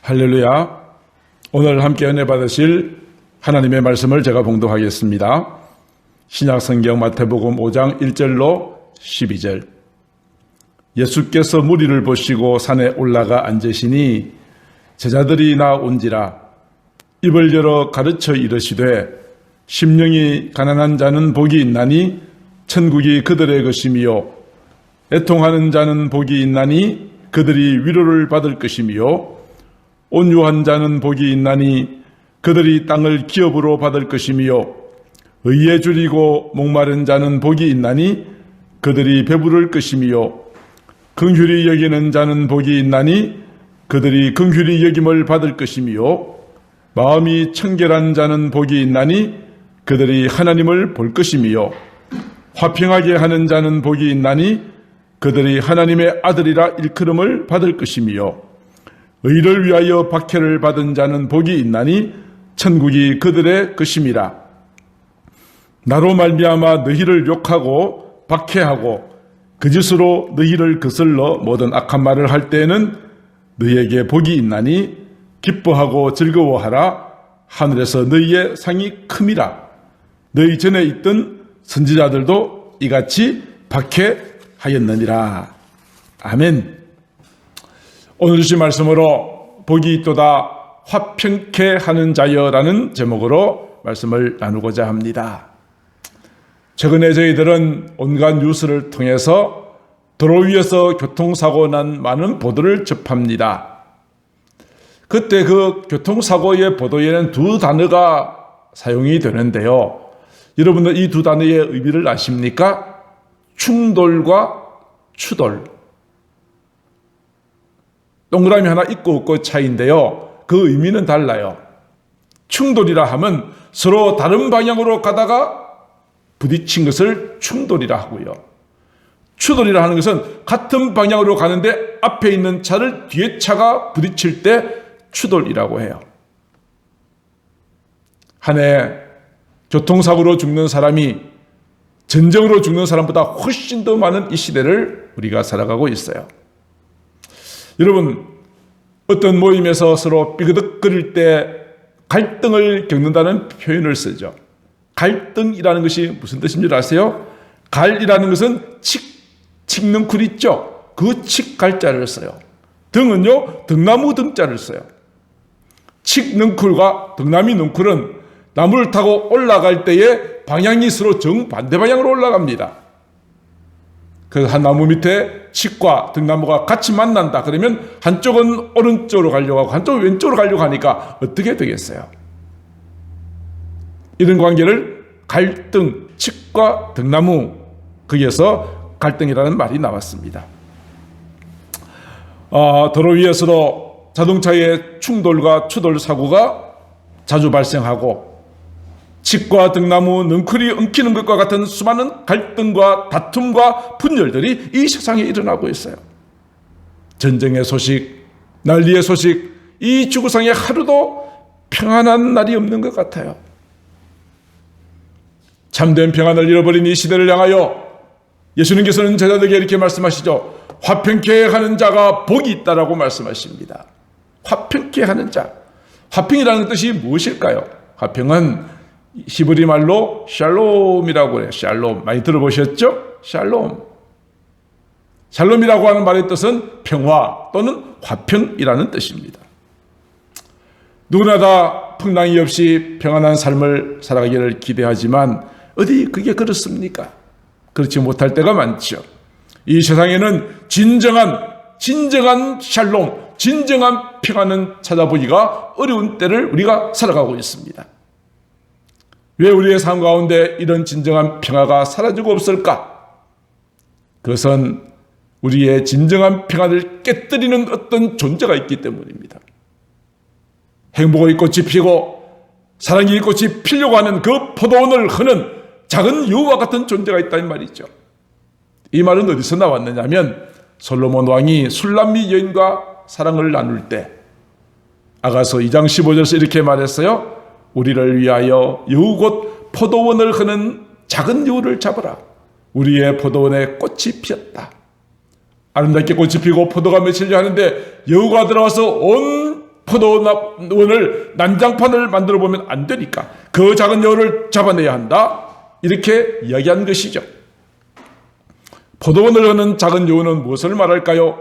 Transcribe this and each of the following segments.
할렐루야. 오늘 함께 은혜 받으실 하나님의 말씀을 제가 봉독하겠습니다. 신약성경 마태복음 5장 1절로 12절. 예수께서 무리를 보시고 산에 올라가 앉으시니 제자들이 나온지라 입을 열어 가르쳐 이르시되 심령이 가난한 자는 복이 있나니 천국이 그들의 것이며 애통하는 자는 복이 있나니 그들이 위로를 받을 것이며 온유한 자는 복이 있나니 그들이 땅을 기업으로 받을 것이며 의에 줄이고 목마른 자는 복이 있나니 그들이 배부를 것이며 긍휼히 여기는 자는 복이 있나니 그들이 긍휼히 여김을 받을 것이며 마음이 청결한 자는 복이 있나니 그들이 하나님을 볼 것이며 화평하게 하는 자는 복이 있나니 그들이 하나님의 아들이라 일컬음을 받을 것이며 의를 위하여 박해를 받은 자는 복이 있나니 천국이 그들의 것임이라. 나로 말미암아 너희를 욕하고 박해하고 거짓으로 너희를 거슬러 모든 악한 말을 할 때에는 너희에게 복이 있나니 기뻐하고 즐거워하라. 하늘에서 너희의 상이 큼이라. 너희 전에 있던 선지자들도 이같이 박해하였느니라. 아멘. 오늘 주신 말씀으로 복이 있도다 화평케 하는 자여라는 제목으로 말씀을 나누고자 합니다. 최근에 저희들은 온갖 뉴스를 통해서 도로 위에서 교통사고 난 많은 보도를 접합니다. 그때 그 교통사고의 보도에는 두 단어가 사용이 되는데요. 여러분들 이 두 단어의 의미를 아십니까? 충돌과 추돌. 동그라미 하나 있고 없고 차이인데요. 그 의미는 달라요. 충돌이라 하면 서로 다른 방향으로 가다가 부딪힌 것을 충돌이라 하고요. 추돌이라 하는 것은 같은 방향으로 가는데 앞에 있는 차를 뒤에 차가 부딪힐 때 추돌이라고 해요. 한 해 교통사고로 죽는 사람이 전쟁으로 죽는 사람보다 훨씬 더 많은 이 시대를 우리가 살아가고 있어요. 여러분, 어떤 모임에서 서로 삐그덕거릴 때 갈등을 겪는다는 표현을 쓰죠. 갈등이라는 것이 무슨 뜻인 줄 아세요? 갈이라는 것은 칡는 쿨 있죠? 그 칡갈자를 써요. 등은요, 등나무 등자를 써요. 칡는 쿨과 등나무 능쿨은 나무를 타고 올라갈 때에 방향이 서로 정반대 방향으로 올라갑니다. 그래서 한 나무 밑에 칡과 등나무가 같이 만난다. 그러면 한쪽은 오른쪽으로 가려고 하고 한쪽은 왼쪽으로 가려고 하니까 어떻게 되겠어요? 이런 관계를 갈등, 칡과 등나무, 거기에서 갈등이라는 말이 나왔습니다. 도로 위에서도 자동차의 충돌과 추돌 사고가 자주 발생하고 칡과 등나무, 능쿨이 엉키는 것과 같은 수많은 갈등과 다툼과 분열들이 이 세상에 일어나고 있어요. 전쟁의 소식, 난리의 소식, 이 지구상에 하루도 평안한 날이 없는 것 같아요. 참된 평안을 잃어버린 이 시대를 향하여 예수님께서는 제자들에게 이렇게 말씀하시죠. 화평케 하는 자가 복이 있다라고 말씀하십니다. 화평케 하는 자. 화평이라는 뜻이 무엇일까요? 화평은 히브리 말로 샬롬이라고 해요. 샬롬. 많이 들어보셨죠? 샬롬. 샬롬이라고 하는 말의 뜻은 평화 또는 화평이라는 뜻입니다. 누구나 다 풍랑이 없이 평안한 삶을 살아가기를 기대하지만 어디 그게 그렇습니까? 그렇지 못할 때가 많죠. 이 세상에는 진정한 샬롬, 진정한 평안은 찾아보기가 어려운 때를 우리가 살아가고 있습니다. 왜 우리의 삶 가운데 이런 진정한 평화가 사라지고 없을까? 그것은 우리의 진정한 평안을 깨뜨리는 어떤 존재가 있기 때문입니다. 행복의 꽃이 피고 사랑의 꽃이 피려고 하는 그 포도원을 흐는 작은 여우와 같은 존재가 있다는 말이죠. 이 말은 어디서 나왔느냐면 솔로몬 왕이 술람미 여인과 사랑을 나눌 때 아가서 2장 15절에서 이렇게 말했어요. 우리를 위하여 여우 곧 포도원을 흐는 작은 여우를 잡으라. 우리의 포도원에 꽃이 피었다. 아름답게 꽃이 피고 포도가 맺히려 하는데 여우가 들어와서 온 포도원을 난장판을 만들어 보면 안 되니까 그 작은 여우를 잡아내야 한다. 이렇게 이야기한 것이죠. 포도원을 하는 작은 여우는 무엇을 말할까요?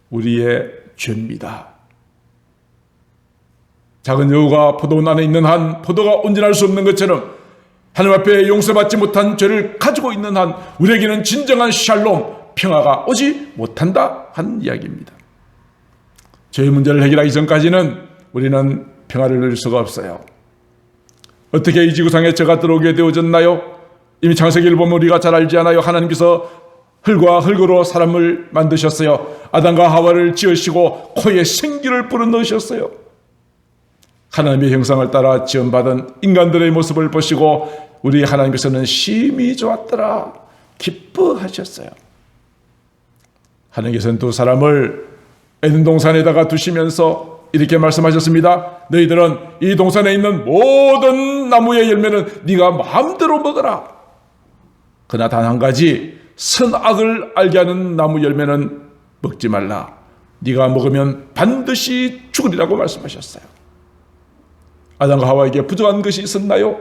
우리의 죄입니다. 작은 여우가 포도원 안에 있는 한 포도가 온전할 수 없는 것처럼 하나님 앞에 용서받지 못한 죄를 가지고 있는 한 우리에게는 진정한 샬롬, 평화가 오지 못한다 하는 이야기입니다. 죄의 문제를 해결하기 전까지는 우리는 평화를 누릴 수가 없어요. 어떻게 이 지구상에 죄가 들어오게 되어졌나요? 이미 창세기를 보면 우리가 잘 알지 않아요? 하나님께서 흙과 흙으로 사람을 만드셨어요. 아담과 하와를 지으시고 코에 생기를 불어넣으셨어요. 하나님의 형상을 따라 지음받은 인간들의 모습을 보시고 우리 하나님께서는 심히 좋았더라 기뻐하셨어요. 하나님께서는 두 사람을 에덴 동산에다가 두시면서 이렇게 말씀하셨습니다. 너희들은 이 동산에 있는 모든 나무의 열매는 네가 마음대로 먹어라. 그러나 단 한 가지 선악을 알게 하는 나무 열매는 먹지 말라. 네가 먹으면 반드시 죽으리라고 말씀하셨어요. 아담과 하와에게 부족한 것이 있었나요?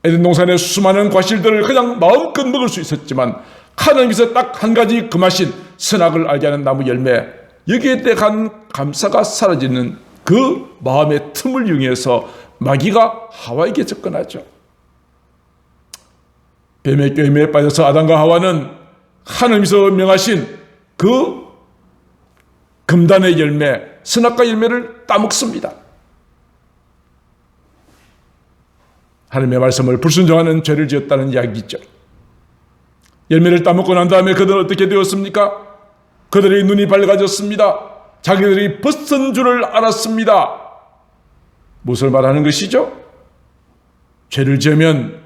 에덴 동산의 수많은 과실들을 그냥 마음껏 먹을 수 있었지만 하나님께서 딱 한 가지 금하신 선악을 알게 하는 나무 열매, 여기에 대한 감사가 사라지는 그 마음의 틈을 이용해서 마귀가 하와에게 접근하죠. 뱀의 꾀임에 빠져서 아담과 하와는 하나님께서 명하신 그 금단의 열매, 선악과 열매를 따먹습니다. 하나님의 말씀을 불순종하는 죄를 지었다는 이야기죠. 열매를 따먹고 난 다음에 그들은 어떻게 되었습니까? 그들의 눈이 밝아졌습니다. 자기들이 벗은 줄을 알았습니다. 무엇을 말하는 것이죠? 죄를 지으면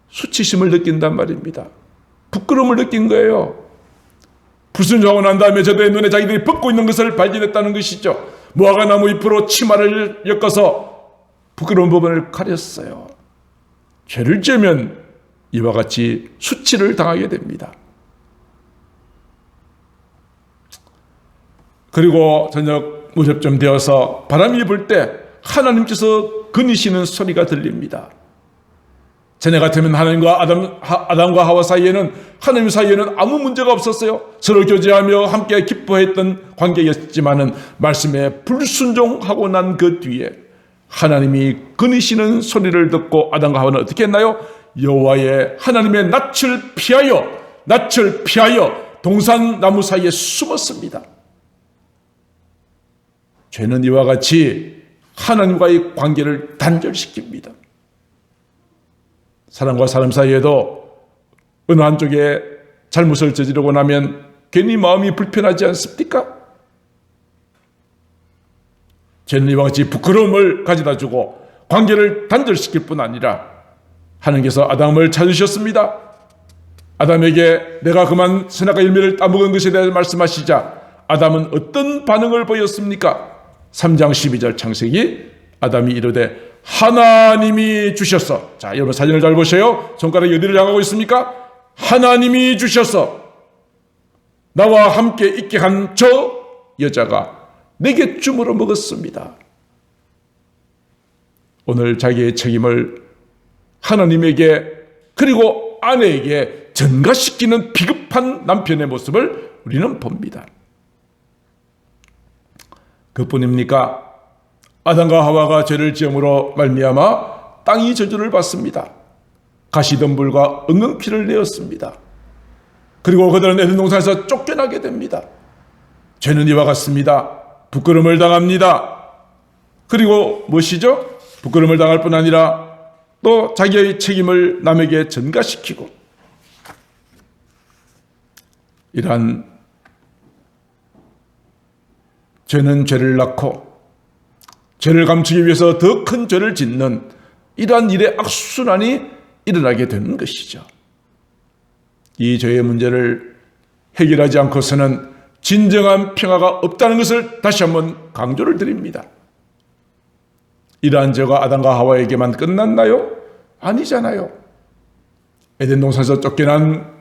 수치심을 느낀단 말입니다. 부끄러움을 느낀 거예요. 불순종하고 난 다음에 저들의 눈에 자기들이 벗고 있는 것을 발견했다는 것이죠. 무화과 나무 잎으로 치마를 엮어서 부끄러운 부분을 가렸어요. 죄를 지으면 이와 같이 수치를 당하게 됩니다. 그리고 저녁 무렵쯤 되어서 바람이 불 때 하나님께서 거니시는 소리가 들립니다. 전에 같으면 하나님과 아담과 하와 사이에는, 하나님 사이에는 아무 문제가 없었어요. 서로 교제하며 함께 기뻐했던 관계였지만은 말씀에 불순종하고 난 그 뒤에 하나님이 거니시는 소리를 듣고 아담과 하와는 어떻게 했나요? 여호와의 하나님의 낯을 피하여 동산 나무 사이에 숨었습니다. 죄는 이와 같이 하나님과의 관계를 단절시킵니다. 사람과 사람 사이에도 어느 한쪽에 잘못을 저지르고 나면 괜히 마음이 불편하지 않습니까? 죄는 이와 같이 부끄러움을 가져다 주고 관계를 단절시킬 뿐 아니라 하나님께서 아담을 찾으셨습니다. 아담에게 내가 그만 선악과 열매를 따먹은 것에 대해 말씀하시자 아담은 어떤 반응을 보였습니까? 3장 12절 창세기, 아담이 이르되 하나님이 주셨어. 자, 여러분 사진을 잘 보세요. 손가락이 어디를 향하고 있습니까? 하나님이 주셨어. 나와 함께 있게 한 저 여자가 내게 주물어 먹었습니다. 오늘 자기의 책임을 하나님에게 그리고 아내에게 전가시키는 비겁한 남편의 모습을 우리는 봅니다. 그뿐입니까? 아담과 하와가 죄를 지음으로 말미암아 땅이 저주를 받습니다. 가시덤불과 응응피를 내었습니다. 그리고 그들은 에덴 동산에서 쫓겨나게 됩니다. 죄는 이와 같습니다. 부끄러움을 당합니다. 그리고 무엇이죠? 부끄러움을 당할 뿐 아니라 또 자기의 책임을 남에게 전가시키고, 이러한 죄는 죄를 낳고 죄를 감추기 위해서 더 큰 죄를 짓는 이러한 일의 악순환이 일어나게 되는 것이죠. 이 죄의 문제를 해결하지 않고서는 진정한 평화가 없다는 것을 다시 한번 강조를 드립니다. 이러한 죄가 아담과 하와에게만 끝났나요? 아니잖아요. 에덴 동산에서 쫓겨난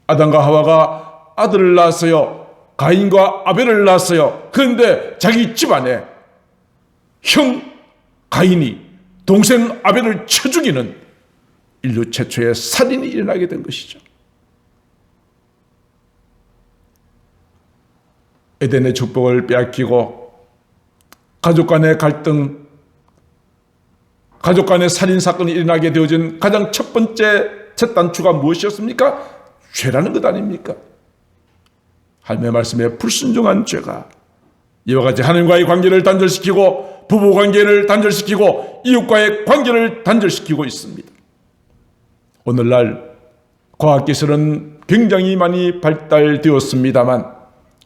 아담과 하와가 아들을 낳았어요. 가인과 아벨을 낳았어요. 그런데 자기 집안에 형 가인이 동생 아벨을 쳐 죽이는 인류 최초의 살인이 일어나게 된 것이죠. 에덴의 축복을 빼앗기고 가족 간의 갈등, 가족 간의 살인 사건이 일어나게 되어진 가장 첫 번째 첫 단추가 무엇이었습니까? 죄라는 것 아닙니까? 하나님의 말씀에 불순종한 죄가 이와 같이 하나님과의 관계를 단절시키고 부부 관계를 단절시키고 이웃과의 관계를 단절시키고 있습니다. 오늘날 과학기술은 굉장히 많이 발달되었습니다만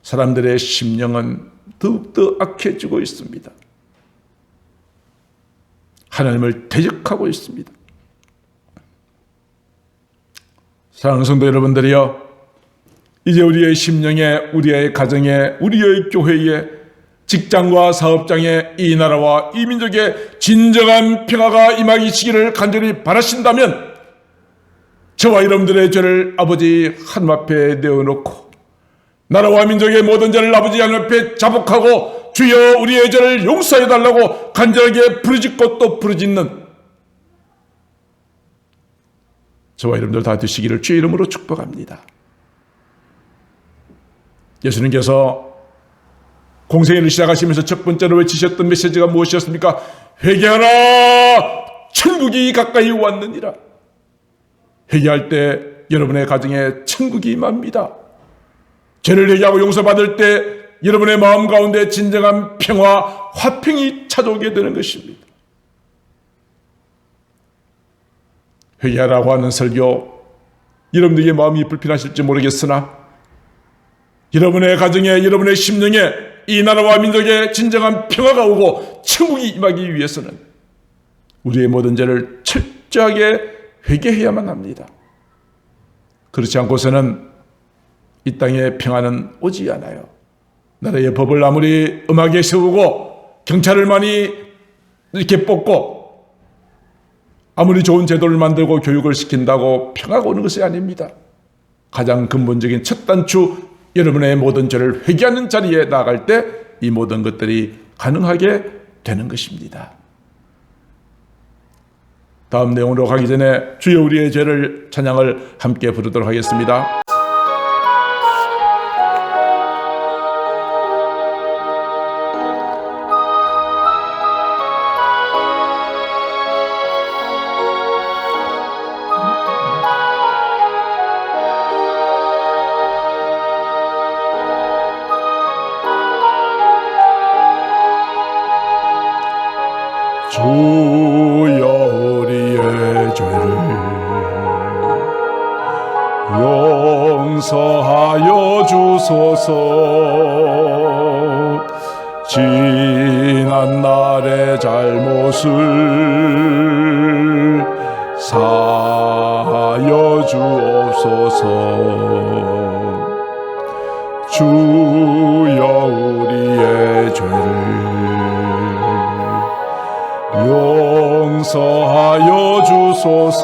사람들의 심령은 더욱더 악해지고 있습니다. 하나님을 대적하고 있습니다. 사랑하는 성도 여러분들이여, 이제 우리의 심령에, 우리의 가정에, 우리의 교회에, 직장과 사업장에 이 나라와 이 민족에 진정한 평화가 임하기 시기를 간절히 바라신다면 저와 여러분들의 죄를 아버지 하나님 앞에 내어놓고 나라와 민족의 모든 죄를 아버지 하나님 앞에 자복하고 주여 우리의 죄를 용서해달라고 간절하게 부르짖고 또 부르짖는 저와 여러분들 다 되시기를 주의 이름으로 축복합니다. 예수님께서 공생애를 시작하시면서 첫 번째로 외치셨던 메시지가 무엇이었습니까? 회개하라! 천국이 가까이 왔느니라. 회개할 때 여러분의 가정에 천국이 임합니다. 죄를 회개하고 용서받을 때 여러분의 마음 가운데 진정한 평화, 화평이 찾아오게 되는 것입니다. 회개하라고 하는 설교, 여러분들의 마음이 불편하실지 모르겠으나 여러분의 가정에, 여러분의 심령에 이 나라와 민족에 진정한 평화가 오고 천국이 임하기 위해서는 우리의 모든 죄를 철저하게 회개해야만 합니다. 그렇지 않고서는 이 땅의 평화는 오지 않아요. 나라의 법을 아무리 엄하게 세우고 경찰을 많이 이렇게 뽑고 아무리 좋은 제도를 만들고 교육을 시킨다고 평화가 오는 것이 아닙니다. 가장 근본적인 첫 단추, 여러분의 모든 죄를 회개하는 자리에 나아갈 때 이 모든 것들이 가능하게 되는 것입니다. 다음 내용으로 가기 전에 주여 우리의 죄를 찬양을 함께 부르도록 하겠습니다. 주여 우리의 죄를 용서하여 주소서. 지난 날의 잘못을 사하여 주옵소서. 주여 우리의 죄를 용서하여 주소서.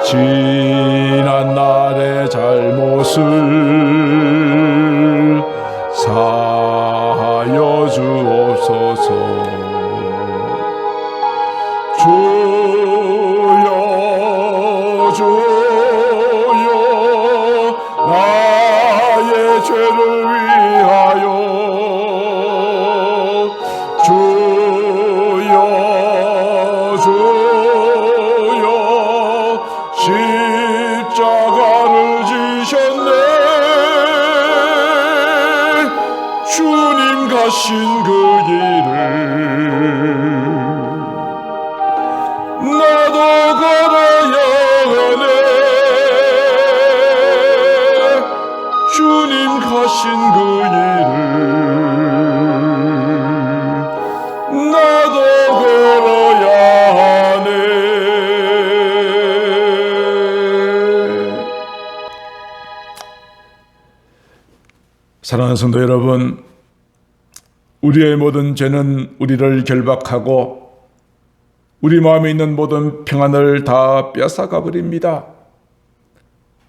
지난 날의 잘못을 사하여 주옵소서. 주여 주여 나의 죄를 위하여 주여 주여 십자가를 지셨네. 주님 가신 그 길을 나도 걸어야 하네. 주님 가신 그 길을 나도 걸어야 하네. 사랑하는 성도 여러분, 우리의 모든 죄는 우리를 결박하고 우리 마음에 있는 모든 평안을 다 빼앗아가 버립니다.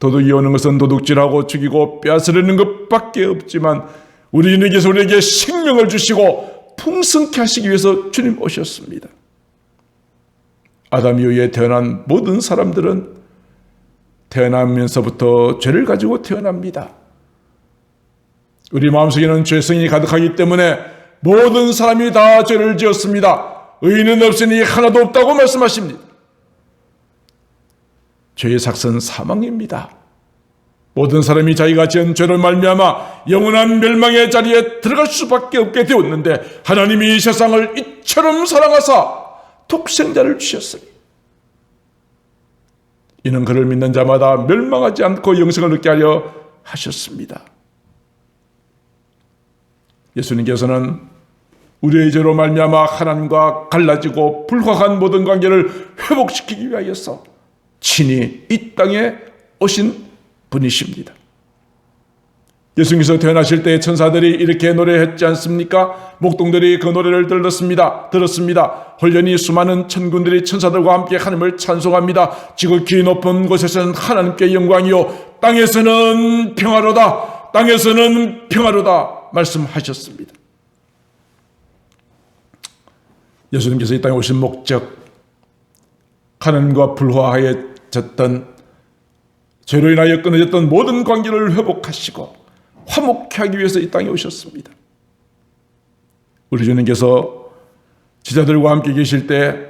도둑이 오는 것은 도둑질하고 죽이고 빼앗으려는 것밖에 없지만 우리에게서 우리에게 생명을 주시고 풍성케 하시기 위해서 주님 오셨습니다. 아담 이후에 태어난 모든 사람들은 태어나면서부터 죄를 가지고 태어납니다. 우리 마음속에는 죄성이 가득하기 때문에 모든 사람이 다 죄를 지었습니다. 의인은 없으니 하나도 없다고 말씀하십니다. 죄의 삭은 사망입니다. 모든 사람이 자기가 지은 죄로 말미암아 영원한 멸망의 자리에 들어갈 수밖에 없게 되었는데 하나님이 이 세상을 이처럼 사랑하사 독생자를 주셨으니 이는 그를 믿는 자마다 멸망하지 않고 영생을 얻게 하려 하셨습니다. 예수님께서는 우리의 죄로 말미암아 하나님과 갈라지고 불화한 모든 관계를 회복시키기 위하여서 친히 이 땅에 오신 분이십니다. 예수님께서 태어나실 때 천사들이 이렇게 노래했지 않습니까? 목동들이 그 노래를 들었습니다. 홀연히 수많은 천군들이 천사들과 함께 하나님을 찬송합니다. 지극히 높은 곳에서는 하나님께 영광이요 땅에서는 평화로다. 땅에서는 평화로다 말씀하셨습니다. 예수님께서 이 땅에 오신 목적, 하나님과 불화하여졌던 죄로 인하여 끊어졌던 모든 관계를 회복하시고 화목케 하기 위해서 이 땅에 오셨습니다. 우리 주님께서 제자들과 함께 계실 때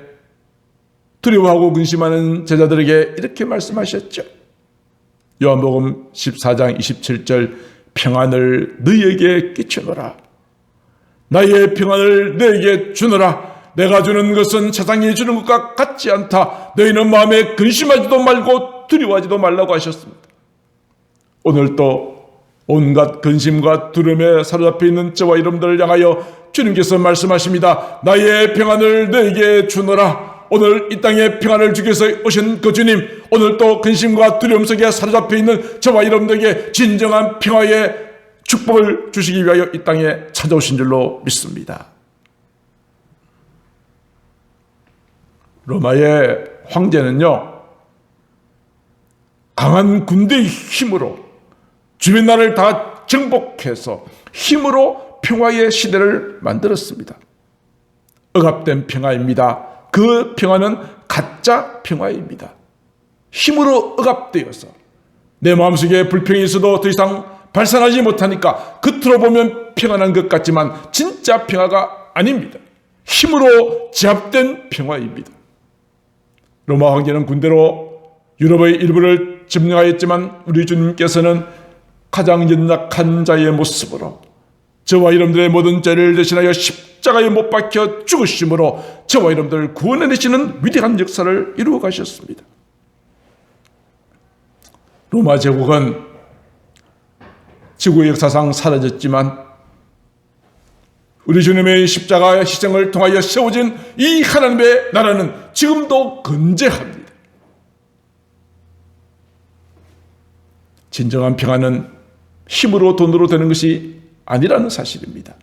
두려워하고 근심하는 제자들에게 이렇게 말씀하셨죠. 요한복음 14장 27절 평안을 너희에게 끼치노라. 나의 평안을 너희에게 주노라. 내가 주는 것은 세상이 주는 것과 같지 않다. 너희는 마음에 근심하지도 말고 두려워하지도 말라고 하셨습니다. 오늘 또 온갖 근심과 두려움에 사로잡혀 있는 저와 여러분들을 향하여 주님께서 말씀하십니다. 나의 평안을 너에게 주노라. 오늘 이 땅에 평안을 주기 위해서 오신 그 주님, 오늘 또 근심과 두려움 속에 사로잡혀 있는 저와 여러분들에게 진정한 평화의 축복을 주시기 위하여 이 땅에 찾아오신 줄로 믿습니다. 로마의 황제는요, 강한 군대의 힘으로 주변 나라를 다 정복해서 힘으로 평화의 시대를 만들었습니다. 억압된 평화입니다. 그 평화는 가짜 평화입니다. 힘으로 억압되어서 내 마음속에 불평이 있어도 더 이상 발산하지 못하니까 겉으로 보면 평안한 것 같지만 진짜 평화가 아닙니다. 힘으로 제압된 평화입니다. 로마 황제는 군대로 유럽의 일부를 점령하였지만 우리 주님께서는 가장 연약한 자의 모습으로 저와 여러분들의 모든 죄를 대신하여 십자가에 못 박혀 죽으심으로 저와 여러분들을 구원해내시는 위대한 역사를 이루어 가셨습니다. 로마 제국은 지구의 역사상 사라졌지만 우리 주님의 십자가의 희생을 통하여 세워진 이 하나님의 나라는 지금도 건재합니다. 진정한 평안은 힘으로 돈으로 되는 것이 아니라는 사실입니다.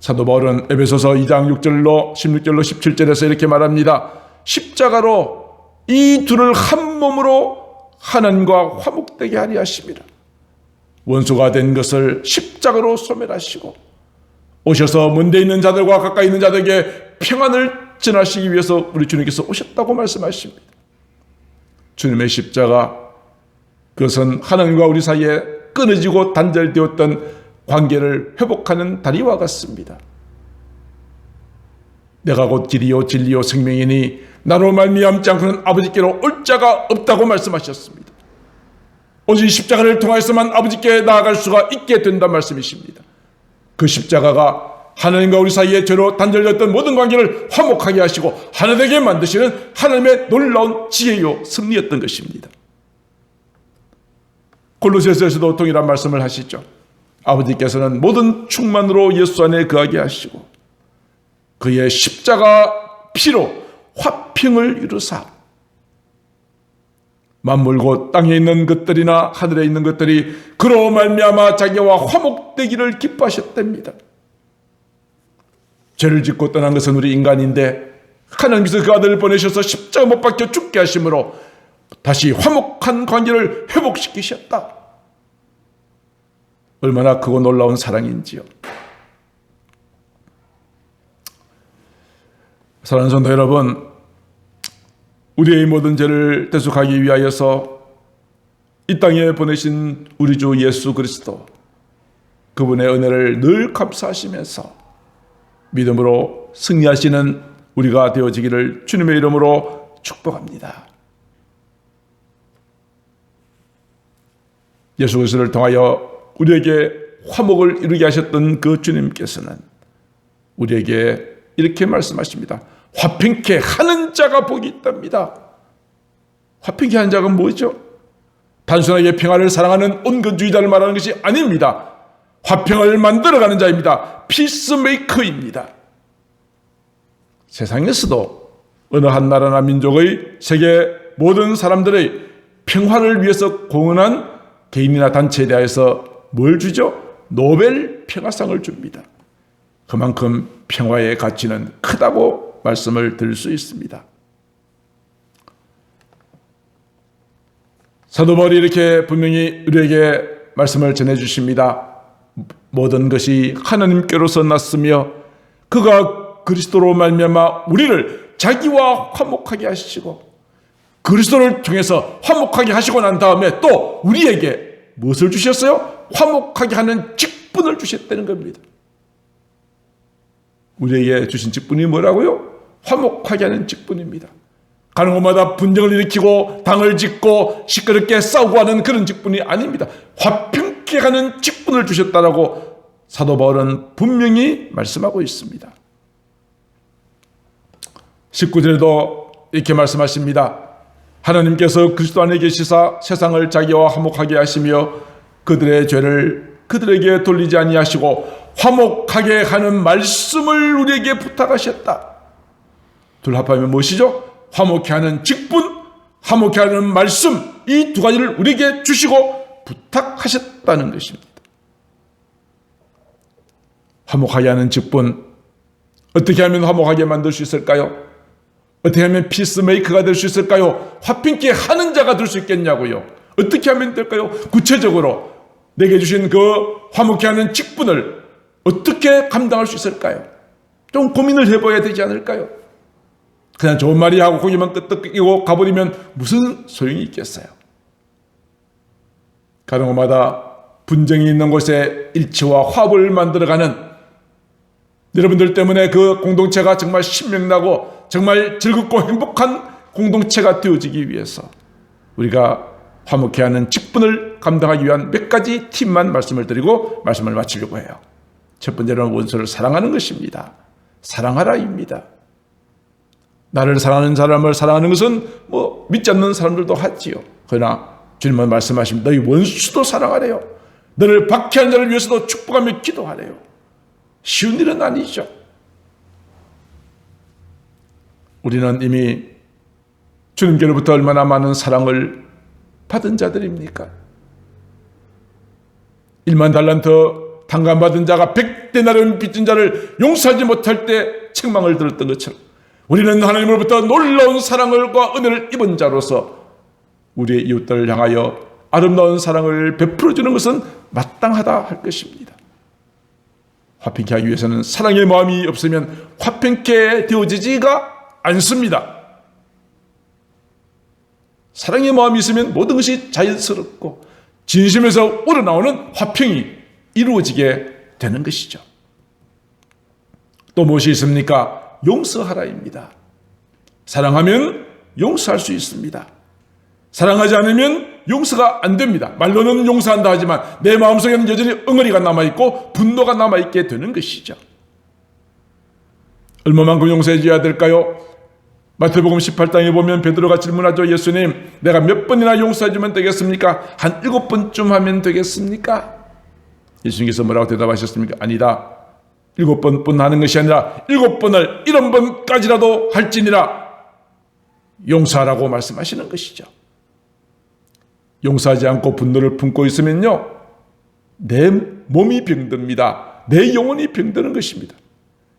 사도 바울은 에베소서 2장 6절로 16절로 17절에서 이렇게 말합니다. 십자가로 이 둘을 한 몸으로 하나님과 화목되게 하려 하심이라. 원수가 된 것을 십자가로 소멸하시고 오셔서 먼데 있는 자들과 가까이 있는 자들에게 평안을 전하시기 위해서 우리 주님께서 오셨다고 말씀하십니다. 주님의 십자가, 그것은 하나님과 우리 사이에 끊어지고 단절되었던 관계를 회복하는 다리와 같습니다. 내가 곧 길이요 진리요 생명이니 나로 말미암지 않고는 아버지께로 올 자가 없다고 말씀하셨습니다. 오직 십자가를 통하여서만 아버지께 나아갈 수가 있게 된다는 말씀이십니다. 그 십자가가 하나님과 우리 사이에 죄로 단절되었던 모든 관계를 화목하게 하시고 하나 되게 만드시는 하나님의 놀라운 지혜요 섭리였던 것입니다. 골로새서에서도 동일한 말씀을 하시죠. 아버지께서는 모든 충만으로 예수 안에 거하게 하시고 그의 십자가 피로 화평을 이루사 만물 곧 땅에 있는 것들이나 하늘에 있는 것들이 그로 말미암아 자기와 화목되기를 기뻐하셨답니다. 죄를 짓고 떠난 것은 우리 인간인데 하나님께서 그 아들을 보내셔서 십자가 못 박혀 죽게 하심으로 다시 화목한 관계를 회복시키셨다. 얼마나 크고 놀라운 사랑인지요. 사랑하는 성도 여러분, 우리의 모든 죄를 대속하기 위하여서 이 땅에 보내신 우리 주 예수 그리스도, 그분의 은혜를 늘 감사하시면서 믿음으로 승리하시는 우리가 되어지기를 주님의 이름으로 축복합니다. 예수 그리스도를 통하여 우리에게 화목을 이루게 하셨던 그 주님께서는 우리에게 이렇게 말씀하십니다. 화평케 하는 자가 복이 있답니다. 화평케 하는 자가 뭐죠? 단순하게 평화를 사랑하는 온건주의자를 말하는 것이 아닙니다. 화평을 만들어가는 자입니다. 피스메이커입니다. 세상에서도 어느 한 나라나 민족의 세계 모든 사람들의 평화를 위해서 공헌한 개인이나 단체에 대해서 뭘 주죠? 노벨 평화상을 줍니다. 그만큼 평화의 가치는 크다고 말씀을 드릴 수 있습니다. 사도 바울이 이렇게 분명히 우리에게 말씀을 전해주십니다. 모든 것이 하나님께로서 났으며 그가 그리스도로 말미암아 우리를 자기와 화목하게 하시고 그리스도를 통해서 화목하게 하시고 난 다음에 또 우리에게 무엇을 주셨어요? 화목하게 하는 직분을 주셨다는 겁니다. 우리에게 주신 직분이 뭐라고요? 화목하게 하는 직분입니다. 가는 곳마다 분쟁을 일으키고 당을 짓고 시끄럽게 싸우고 하는 그런 직분이 아닙니다. 화평케 하는 직분을 주셨다라고 사도 바울은 분명히 말씀하고 있습니다. 19절에도 이렇게 말씀하십니다. 하나님께서 그리스도 안에 계시사 세상을 자기와 화목하게 하시며 그들의 죄를 그들에게 돌리지 아니하시고 화목하게 하는 말씀을 우리에게 부탁하셨다. 둘 합하면 무엇이죠? 화목케 하는 직분, 화목케 하는 말씀, 이 두 가지를 우리에게 주시고 부탁하셨다는 것입니다. 화목하게 하는 직분, 어떻게 하면 화목하게 만들 수 있을까요? 어떻게 하면 피스메이커가 될 수 있을까요? 화평케 하는 자가 될 수 있겠냐고요. 어떻게 하면 될까요? 구체적으로 내게 주신 그 화목케 하는 직분을 어떻게 감당할 수 있을까요? 좀 고민을 해봐야 되지 않을까요? 그냥 좋은 말이 하고 거기만 끄떡이고 가버리면 무슨 소용이 있겠어요? 가는 곳마다 분쟁이 있는 곳에 일치와 화합을 만들어가는 여러분들 때문에 그 공동체가 정말 신명나고 정말 즐겁고 행복한 공동체가 되어지기 위해서 우리가 화목케 하는 직분을 감당하기 위한 몇 가지 팁만 말씀을 드리고 말씀을 마치려고 해요. 첫 번째로는 원수를 사랑하는 것입니다. 사랑하라입니다. 나를 사랑하는 사람을 사랑하는 것은 믿지 않는 사람들도 하지요. 그러나 주님은 말씀하십니다. 너희 원수도 사랑하래요. 너를 박해한 자를 위해서도 축복하며 기도하래요. 쉬운 일은 아니죠. 우리는 이미 주님께로부터 얼마나 많은 사랑을 받은 자들입니까? 1만 달란트 탕감받은 자가 100데나리온 빚진 자를 용서하지 못할 때 책망을 들었던 것처럼 우리는 하나님으로부터 놀라운 사랑과 은혜를 입은 자로서 우리의 이웃들을 향하여 아름다운 사랑을 베풀어주는 것은 마땅하다 할 것입니다. 화평케 하기 위해서는 사랑의 마음이 없으면 화평케 되어지지가 않습니다. 사랑의 마음이 있으면 모든 것이 자연스럽고 진심에서 우러나오는 화평이 이루어지게 되는 것이죠. 또 무엇이 있습니까? 용서하라입니다. 사랑하면 용서할 수 있습니다. 사랑하지 않으면 용서가 안 됩니다. 말로는 용서한다 하지만 내 마음속에는 여전히 엉어리가 남아있고 분노가 남아있게 되는 것이죠. 얼마만큼 용서해줘야 될까요? 마태복음 18장에 보면 베드로가 질문하죠. 예수님, 내가 몇 번이나 용서해주면 되겠습니까? 한 7번쯤 하면 되겠습니까? 예수님께서 뭐라고 대답하셨습니까? 아니다. 7번뿐 하는 것이 아니라 7번을 70번까지라도 할지니라 용서하라고 말씀하시는 것이죠. 용서하지 않고 분노를 품고 있으면요, 내 몸이 병듭니다. 내 영혼이 병드는 것입니다.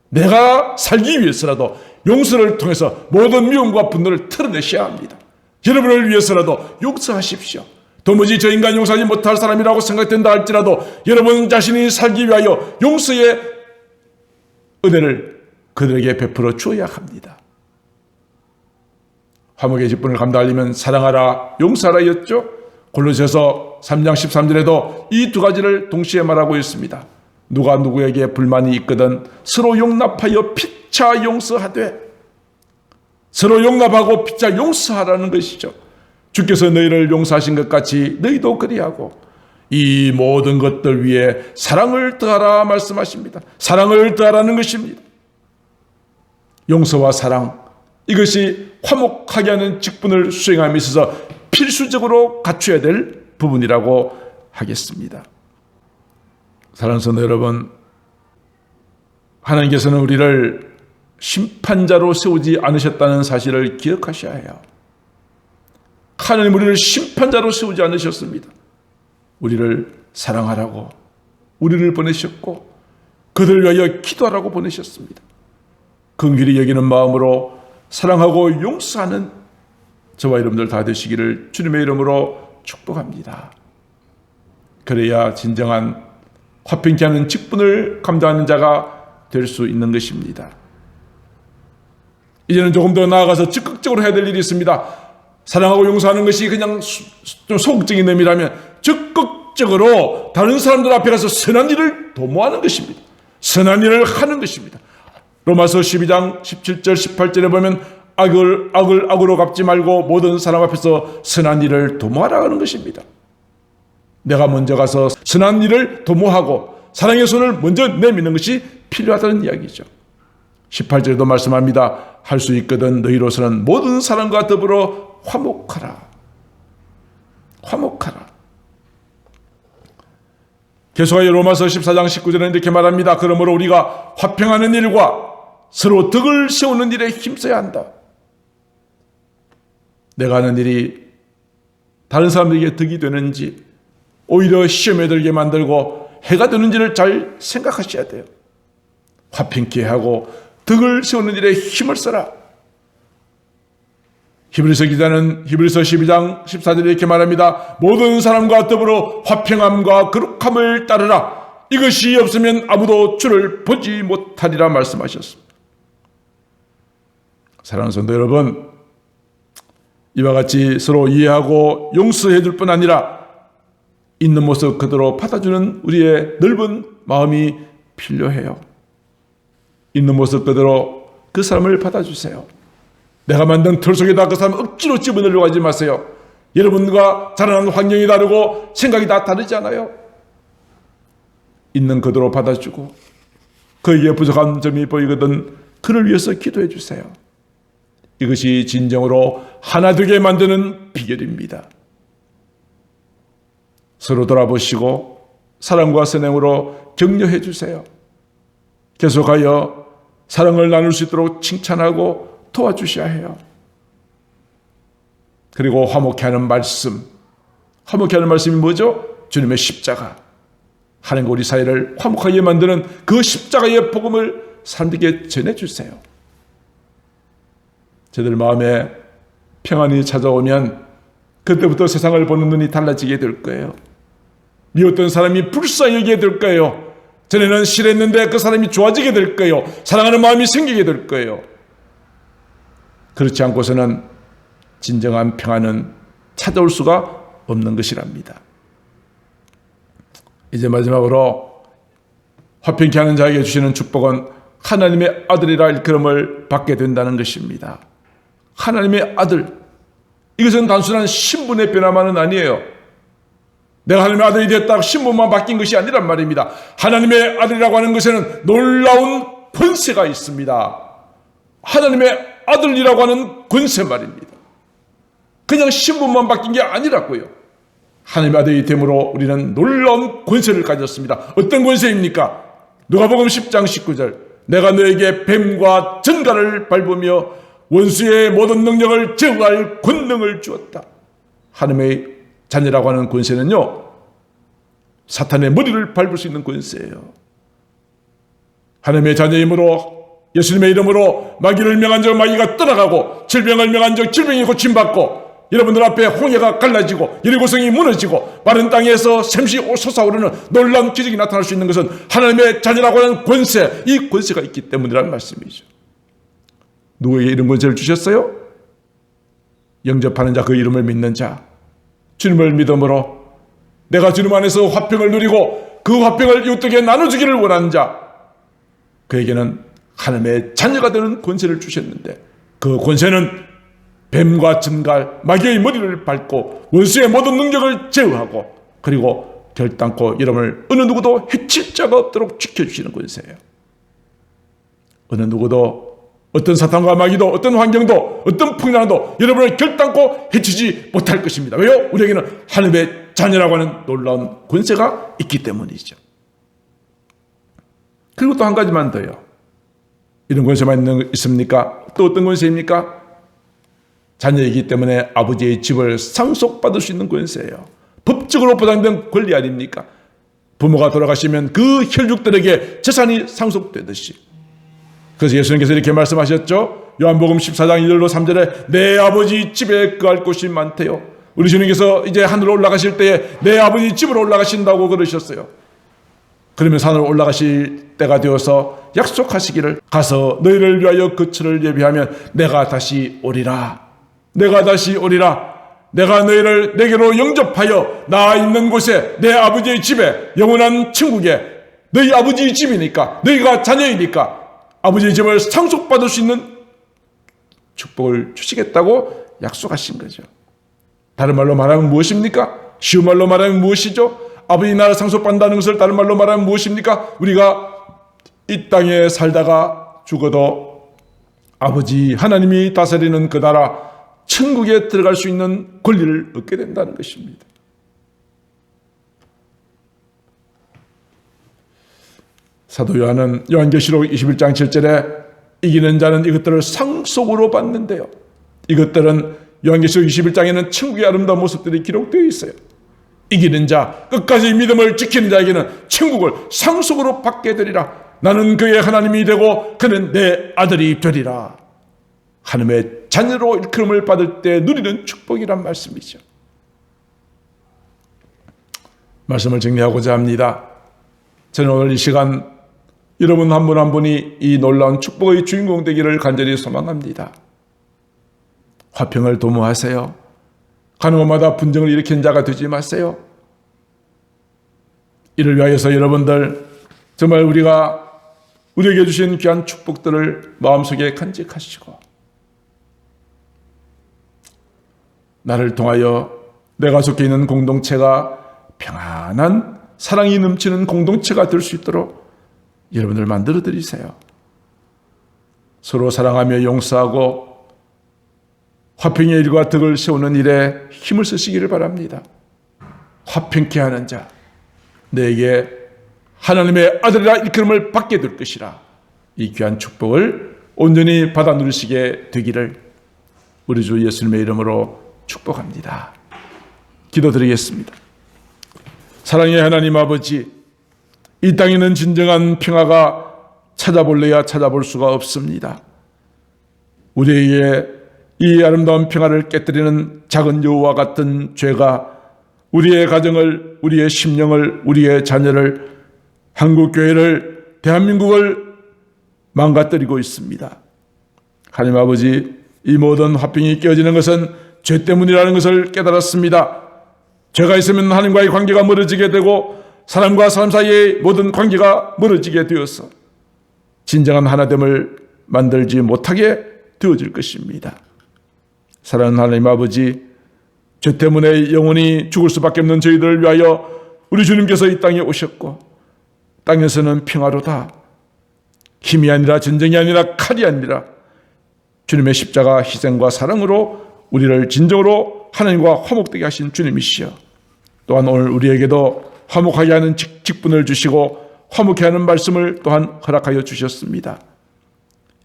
내가 살기 위해서라도 용서를 통해서 모든 미움과 분노를 털어내셔야 합니다. 여러분을 위해서라도 용서하십시오. 도무지 저 인간 용서하지 못할 사람이라고 생각된다 할지라도 여러분 자신이 살기 위하여 용서의 은혜를 그들에게 베풀어 주어야 합니다. 화목의 직분을 감당하려면 사랑하라, 용서하라였죠. 골로새서 3장 13절에도 이 두 가지를 동시에 말하고 있습니다. 누가 누구에게 불만이 있거든 서로 용납하여 피차 용서하되, 서로 용납하고 피차 용서하라는 것이죠. 주께서 너희를 용서하신 것 같이 너희도 그리하고 이 모든 것들 위에 사랑을 더하라 말씀하십니다. 사랑을 더하라는 것입니다. 용서와 사랑, 이것이 화목하게 하는 직분을 수행함에 있어서 필수적으로 갖춰야 될 부분이라고 하겠습니다. 사랑하는 성도 여러분, 하나님께서는 우리를 심판자로 세우지 않으셨다는 사실을 기억하셔야 해요. 하나님 우리를 심판자로 세우지 않으셨습니다. 우리를 사랑하라고 우리를 보내셨고 그들을 위하여 기도하라고 보내셨습니다. 긍휼히 여기는 마음으로 사랑하고 용서하는 저와 여러분들 다 되시기를 주님의 이름으로 축복합니다. 그래야 진정한 화평케 하는 직분을 감당하는 자가 될 수 있는 것입니다. 이제는 조금 더 나아가서 적극적으로 해야 될 일이 있습니다. 사랑하고 용서하는 것이 그냥 좀 소극적인 의미라면 적극적으로 다른 사람들 앞에 가서 선한 일을 도모하는 것입니다. 선한 일을 하는 것입니다. 로마서 12장 17절 18절에 보면 악으로 갚지 말고 모든 사람 앞에서 선한 일을 도모하라 하는 것입니다. 내가 먼저 가서 선한 일을 도모하고 사랑의 손을 먼저 내미는 것이 필요하다는 이야기죠. 18절에도 말씀합니다. 할 수 있거든 너희로서는 모든 사람과 더불어 화목하라. 화목하라. 계속하여 로마서 14장 19절에는 이렇게 말합니다. 그러므로 우리가 화평하는 일과 서로 덕을 세우는 일에 힘써야 한다. 내가 하는 일이 다른 사람들에게 덕이 되는지 오히려 시험에 들게 만들고 해가 되는지를 잘 생각하셔야 돼요. 화평케 하고 덕을 세우는 일에 힘을 써라. 히브리서 기자는 히브리서 12장 14절에 이렇게 말합니다. 모든 사람과 더불어 화평함과 거룩함을 따르라. 이것이 없으면 아무도 주를 보지 못하리라 말씀하셨습니다. 사랑하는 성도 여러분, 이와 같이 서로 이해하고 용서해 줄 뿐 아니라 있는 모습 그대로 받아주는 우리의 넓은 마음이 필요해요. 있는 모습 그대로 그 사람을 받아주세요. 내가 만든 틀 속에다 그 사람 억지로 집어넣으려고 하지 마세요. 여러분과 자라는 환경이 다르고 생각이 다 다르잖아요. 있는 그대로 받아주고 그에게 부족한 점이 보이거든 그를 위해서 기도해 주세요. 이것이 진정으로 하나 되게 만드는 비결입니다. 서로 돌아보시고 사랑과 선행으로 격려해 주세요. 계속하여 사랑을 나눌 수 있도록 칭찬하고 도와주셔야 해요. 그리고 화목케 하는 말씀. 화목케 하는 말씀이 뭐죠? 주님의 십자가. 하나님과 우리 사이를 화목하게 만드는 그 십자가의 복음을 사람들에게 전해주세요. 저들 마음에 평안이 찾아오면 그때부터 세상을 보는 눈이 달라지게 될 거예요. 미웠던 사람이 불쌍히 여기게 될 거예요. 전에는 싫었는데 그 사람이 좋아지게 될 거예요. 사랑하는 마음이 생기게 될 거예요. 그렇지 않고서는 진정한 평안은 찾아올 수가 없는 것이랍니다. 이제 마지막으로 화평케 하는 자에게 주시는 축복은 하나님의 아들이라 일컬음을 받게 된다는 것입니다. 하나님의 아들. 이것은 단순한 신분의 변화만은 아니에요. 내가 하나님의 아들이 됐다고 신분만 바뀐 것이 아니란 말입니다. 하나님의 아들이라고 하는 것에는 놀라운 권세가 있습니다. 하나님의 아들이라고 하는 권세 말입니다. 그냥 신분만 바뀐 게 아니라고요. 하나님의 아들이 됨으로 우리는 놀라운 권세를 가졌습니다. 어떤 권세입니까? 누가복음 10장 19절 내가 너에게 뱀과 전갈을 밟으며 원수의 모든 능력을 제어할 권능을 주었다. 하나님의 자녀라고 하는 권세는요, 사탄의 머리를 밟을 수 있는 권세예요. 하나님의 자녀이므로 예수님의 이름으로 마귀를 명한 적 마귀가 떠나가고 질병을 명한 적 질병이 고침받고 여러분들 앞에 홍해가 갈라지고 여리고성이 무너지고 마른 땅에서 샘시 솟아오르는 놀라운 기적이 나타날 수 있는 것은 하나님의 자녀라고 하는 권세, 이 권세가 있기 때문이라는 말씀이죠. 누구에게 이런 권세를 주셨어요? 영접하는 자, 그 이름을 믿는 자, 주님을 믿음으로 내가 주님 안에서 화평을 누리고 그 화평을 이웃에게 나눠주기를 원하는 자, 그에게는 하나님의 자녀가 되는 권세를 주셨는데, 그 권세는 뱀과 증갈, 마귀의 머리를 밟고 원수의 모든 능력을 제어하고, 그리고 결단코 여러분을 어느 누구도 해칠 자가 없도록 지켜주시는 권세예요. 어느 누구도, 어떤 사탄과 마귀도, 어떤 환경도, 어떤 풍랑도 여러분을 결단코 해치지 못할 것입니다. 왜요? 우리에게는 하나님의 자녀라고 하는 놀라운 권세가 있기 때문이죠. 그리고 또 한 가지만 더요. 이런 권세만 있습니까? 또 어떤 권세입니까? 자녀이기 때문에 아버지의 집을 상속받을 수 있는 권세예요. 법적으로 보장된 권리 아닙니까? 부모가 돌아가시면 그 혈육들에게 재산이 상속되듯이. 그래서 예수님께서 이렇게 말씀하셨죠. 요한복음 14장 1절로 3절에 내 아버지 집에 거할 곳이 많대요. 우리 주님께서 이제 하늘로 올라가실 때에 내 아버지 집으로 올라가신다고 그러셨어요. 그러면 산으로 올라가실 때가 되어서 약속하시기를, 가서 너희를 위하여 거처를 예비하면 내가 다시 오리라. 내가 다시 오리라. 내가 너희를 내게로 영접하여 나 있는 곳에, 내 아버지의 집에, 영원한 천국에, 너희 아버지의 집이니까, 너희가 자녀이니까 아버지의 집을 상속받을 수 있는 축복을 주시겠다고 약속하신 거죠. 다른 말로 말하면 무엇입니까? 쉬운 말로 말하면 무엇이죠? 아버지 나라 상속받는다는 것을 다른 말로 말하면 무엇입니까? 우리가 이 땅에 살다가 죽어도 아버지 하나님이 다스리는 그 나라 천국에 들어갈 수 있는 권리를 얻게 된다는 것입니다. 사도 요한은 요한계시록 21장 7절에 이기는 자는 이것들을 상속으로 받는데요. 이것들은 요한계시록 21장에는 천국의 아름다운 모습들이 기록되어 있어요. 이기는 자, 끝까지 믿음을 지키는 자에게는 천국을 상속으로 받게 되리라. 나는 그의 하나님이 되고 그는 내 아들이 되리라. 하나님의 자녀로 일컬음을 받을 때 누리는 축복이란 말씀이죠. 말씀을 정리하고자 합니다. 저는 오늘 이 시간 여러분 한 분 한 분이 이 놀라운 축복의 주인공 되기를 간절히 소망합니다. 화평을 도모하세요. 가는 곳마다 분쟁을 일으키는 자가 되지 마세요. 이를 위하여서 여러분들 정말 우리에게 주신 귀한 축복들을 마음속에 간직하시고, 나를 통하여 내가 속해 있는 공동체가 평안한 사랑이 넘치는 공동체가 될 수 있도록 여러분들 만들어 드리세요. 서로 사랑하며 용서하고 화평의 일과 덕을 세우는 일에 힘을 쓰시기를 바랍니다. 화평케 하는 자, 내게 하나님의 아들이라 일컬음을 받게 될 것이라. 이 귀한 축복을 온전히 받아 누리시게 되기를 우리 주 예수님의 이름으로 축복합니다. 기도드리겠습니다. 사랑의 하나님 아버지, 이 땅에는 진정한 평화가 찾아볼래야 찾아볼 수가 없습니다. 우리에게 이 아름다운 평화를 깨뜨리는 작은 여우와 같은 죄가 우리의 가정을, 우리의 심령을, 우리의 자녀를, 한국교회를, 대한민국을 망가뜨리고 있습니다. 하나님 아버지, 이 모든 화평이 깨어지는 것은 죄 때문이라는 것을 깨달았습니다. 죄가 있으면 하나님과의 관계가 멀어지게 되고 사람과 사람 사이의 모든 관계가 멀어지게 되어서 진정한 하나됨을 만들지 못하게 되어질 것입니다. 사랑하는 하나님 아버지, 죄 때문에 영원히 죽을 수밖에 없는 저희들을 위하여 우리 주님께서 이 땅에 오셨고, 땅에서는 평화로다. 힘이 아니라, 전쟁이 아니라, 칼이 아니라 주님의 십자가 희생과 사랑으로 우리를 진정으로 하나님과 화목되게 하신 주님이시여, 또한 오늘 우리에게도 화목하게 하는 직분을 주시고 화목케 하는 말씀을 또한 허락하여 주셨습니다.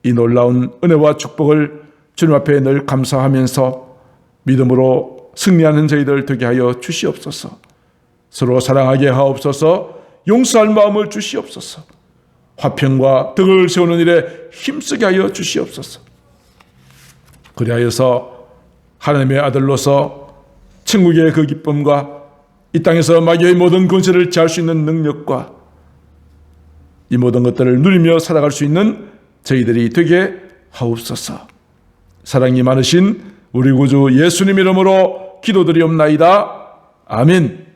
이 놀라운 은혜와 축복을 주님 앞에 늘 감사하면서 믿음으로 승리하는 저희들 되게 하여 주시옵소서. 서로 사랑하게 하옵소서. 용서할 마음을 주시옵소서. 화평과 덕을 세우는 일에 힘쓰게 하여 주시옵소서. 그리하여서 하나님의 아들로서 천국의 그 기쁨과 이 땅에서 마귀의 모든 권세를 제할 수 있는 능력과 이 모든 것들을 누리며 살아갈 수 있는 저희들이 되게 하옵소서. 사랑이 많으신 우리 구주 예수님 이름으로 기도드리옵나이다. 아멘.